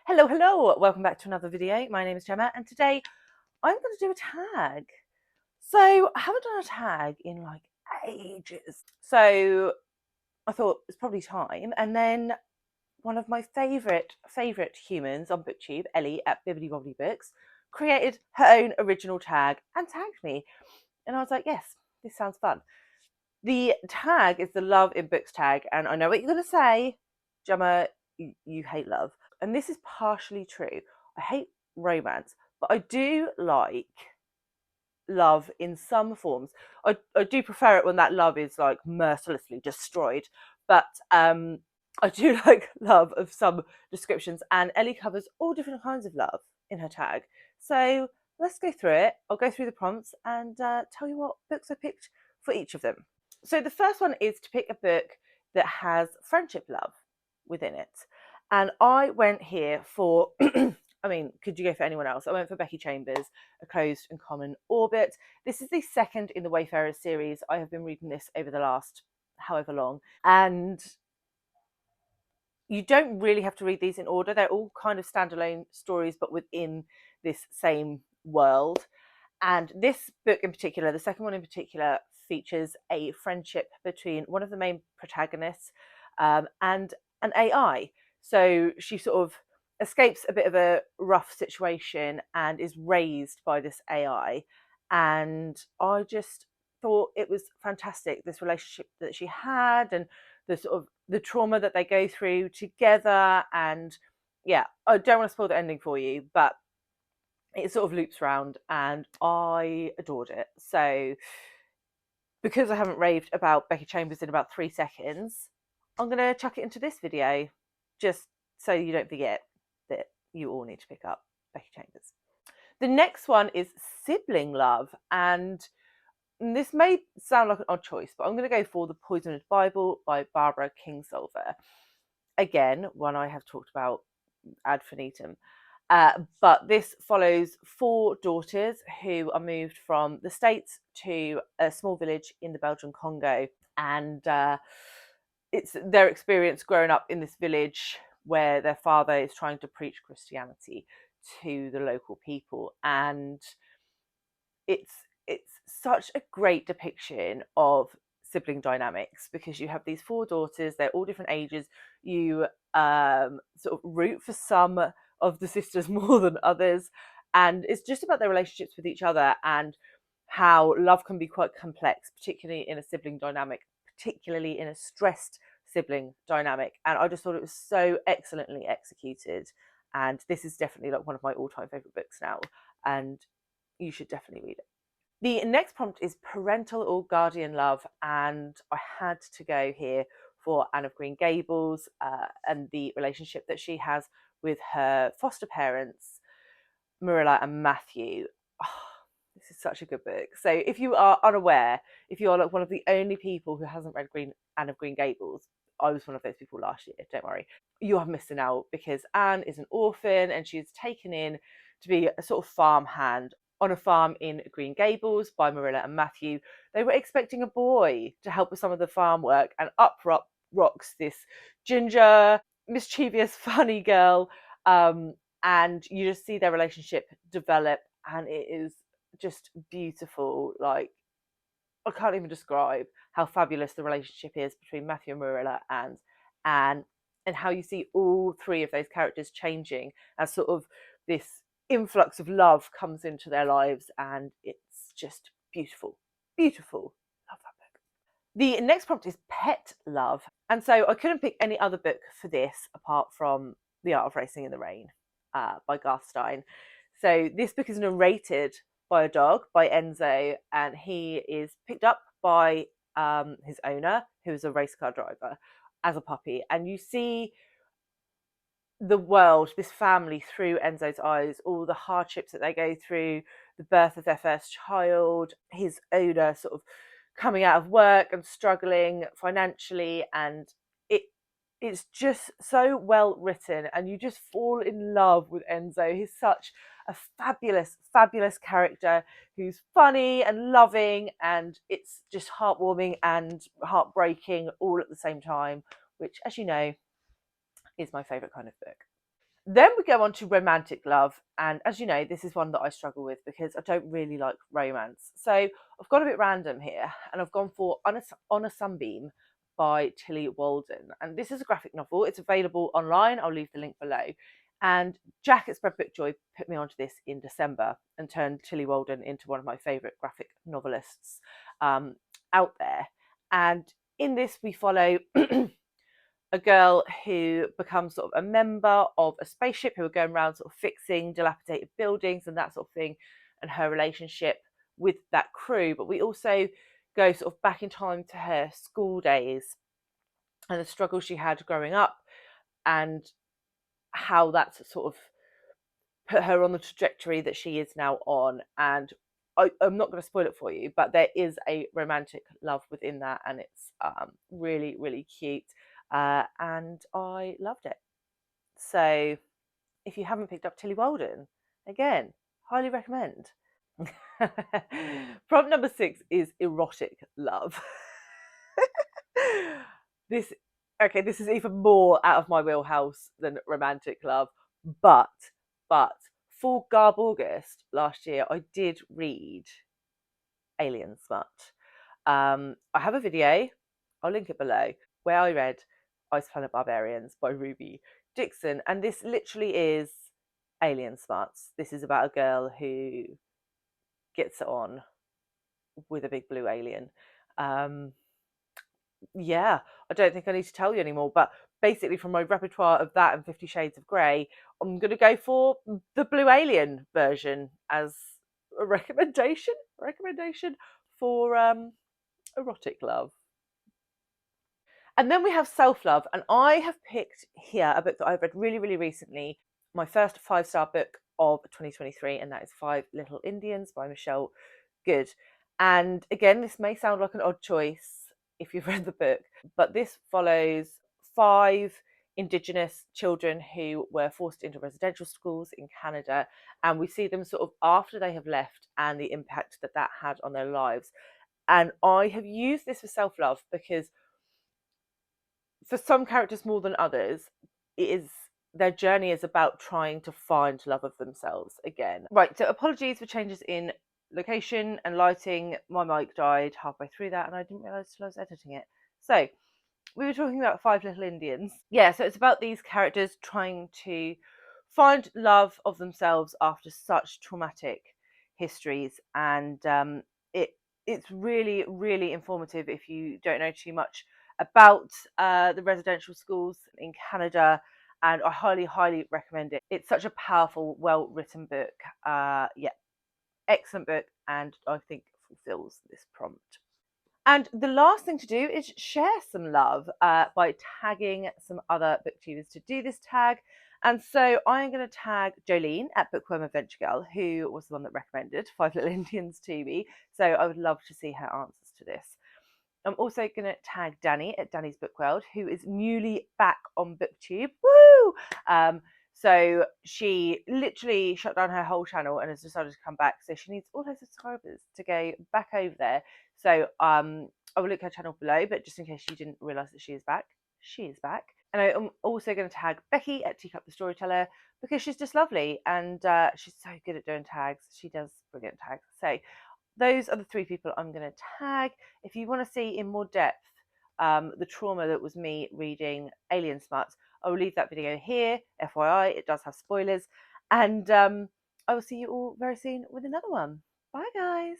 Hello, hello, welcome back to another video. My name is Gemma and today I'm going to do a tag. So I haven't done a tag in like ages. So I thought it's probably time. And then one of my favourite humans on BookTube, Ellie at Bibbidi Bobbidi Books, created her own original tag and tagged me. And I was like, yes, this sounds fun. The tag is the Love in Books tag. And I know what you're going to say, Gemma, you hate love. And this is partially true. I hate romance, but I do like love in some forms. I do prefer it when that love is like mercilessly destroyed, but I do like love of some descriptions. And Ellie covers all different kinds of love in her tag. So let's go through it. I'll go through the prompts and tell you what books I picked for each of them. So the first one is to pick a book that has friendship love within it. And I went here for, I mean, could you go for anyone else? I went for Becky Chambers, A Closed and Common Orbit. This is the second in the Wayfarers series. I have been reading this over the last however long. And you don't really have to read these in order. They're all kind of standalone stories, but within this same world. And this book in particular, the second one in particular, features a friendship between one of the main protagonists and an AI. So she sort of escapes a bit of a rough situation and is raised by this AI. And I just thought it was fantastic, this relationship that she had and the sort of the trauma that they go through together. And yeah, I don't want to spoil the ending for you, but it sort of loops around and I adored it. So because I haven't raved about Becky Chambers in about 3 seconds, I'm going to chuck it into this video just so you don't forget that you all need to pick up Becky Chambers. The next one is Sibling Love, and this may sound like an odd choice, but I'm going to go for The Poisoned Bible by Barbara Kingsolver. Again, one I have talked about ad infinitum. But this follows 4 daughters who are moved from the States to a small village in the Belgian Congo. And it's their experience growing up in this village where their father is trying to preach Christianity to the local people. And it's such a great depiction of sibling dynamics because you have these 4 daughters, they're all different ages. You sort of root for some of the sisters more than others, and it's just about their relationships with each other and how love can be quite complex, particularly in a sibling dynamic, particularly in a stressed sibling dynamic. And I just thought it was so excellently executed, and this is definitely like one of my all-time favorite books now, and you should definitely read it. The next prompt is Parental or Guardian Love, and I had to go here for Anne of Green Gables and the relationship that she has with her foster parents, Marilla and Matthew. Oh, this is such a good book. So if you are unaware, if you are like one of the only people who hasn't read Anne of Green Gables, I was one of those people last year, don't worry, you are missing out because Anne is an orphan and she's taken in to be a sort of farmhand on a farm in Green Gables by Marilla and Matthew. They were expecting a boy to help with some of the farm work, and up rocks this ginger, mischievous, funny girl. And you just see their relationship develop, and it is just beautiful. Like, I can't even describe how fabulous the relationship is between Matthew and Marilla and Anne, and how you see all 3 of those characters changing as sort of this influx of love comes into their lives, and it's just beautiful. Beautiful. Love that book. The next prompt is Pet Love. And so I couldn't pick any other book for this apart from The Art of Racing in the Rain by Garth Stein. So this book is narrated by a dog, by Enzo, and he is picked up by his owner, who is a race car driver, as a puppy. And you see the world, this family, through Enzo's eyes, all the hardships that they go through, the birth of their first child, his owner sort of coming out of work and struggling financially, and it's just so well written, and you just fall in love with Enzo. He's such a fabulous character who's funny and loving, and it's just heartwarming and heartbreaking all at the same time, which, as you know, is my favourite kind of book. Then we go on to romantic love, and as you know, this is one that I struggle with because I don't really like romance. So I've got a bit random here, and I've gone for On a Sunbeam by Tilly Walden. And this is a graphic novel. It's available online. I'll leave the link below. And Jack at Spread Book Joy put me onto this in December and turned Tilly Walden into one of my favourite graphic novelists out there. And in this, we follow a girl who becomes sort of a member of a spaceship who are going around sort of fixing dilapidated buildings and that sort of thing, and her relationship with that crew. But we also go sort of back in time to her school days and the struggle she had growing up, and how that's sort of put her on the trajectory that she is now on. And I'm not going to spoil it for you, but there is a romantic love within that, and it's really, really cute. And I loved it. So if you haven't picked up Tilly Walden, again, highly recommend. Prompt number 6 is Erotic Love. this this is even more out of my wheelhouse than romantic love, but for Garb August last year, I did read Alien Smut. I have a video, I'll link it below, where I read Ice Planet Barbarians by Ruby Dixon, and this literally is Alien Smut. This is about a girl who gets it on with a big blue alien. Yeah, I don't think I need to tell you anymore, but basically from my repertoire of that and 50 Shades of Grey, I'm going to go for the Blue Alien version as a recommendation for Erotic Love. And then we have Self Love, and I have picked here a book that I've read really, really recently, my first 5-star book of 2023, and that is Five Little Indians by Michelle Good. And again, this may sound like an odd choice if you've read the book, but this follows 5 Indigenous children who were forced into residential schools in Canada, and we see them sort of after they have left and the impact that that had on their lives. And I have used this for self-love because for some characters more than others, it is their journey is about trying to find love of themselves again. Right, so apologies for changes in location and lighting. My mic died halfway through that and I didn't realise till I was editing it. So we were talking about Five Little Indians. Yeah, so it's about these characters trying to find love of themselves after such traumatic histories, and it's really, really informative if you don't know too much about the residential schools in Canada, and I highly, highly recommend it. It's such a powerful, well-written book. Yeah, excellent book, and I think fulfills this prompt. And the last thing to do is share some love by tagging some other booktubers to do this tag. And so I'm going to tag Jolene at Bookworm Adventure Girl, who was the one that recommended Five Little Indians to me. So I would love to see her answers to this. I'm also going to tag Danny at Danny's Book World, who is newly back on BookTube. Woo! So she literally shut down her whole channel and has decided to come back. So she needs all her subscribers to go back over there. So I will link her channel below, but just in case you didn't realise that she is back, she is back. And I'm also going to tag Becky at Teacup the Storyteller because she's just lovely and she's so good at doing tags. She does brilliant tags. So those are the 3 people I'm going to tag. If you want to see in more depth the trauma that was me reading Alien Smut, I will leave that video here. FYI, it does have spoilers. And I will see you all very soon with another one. Bye, guys.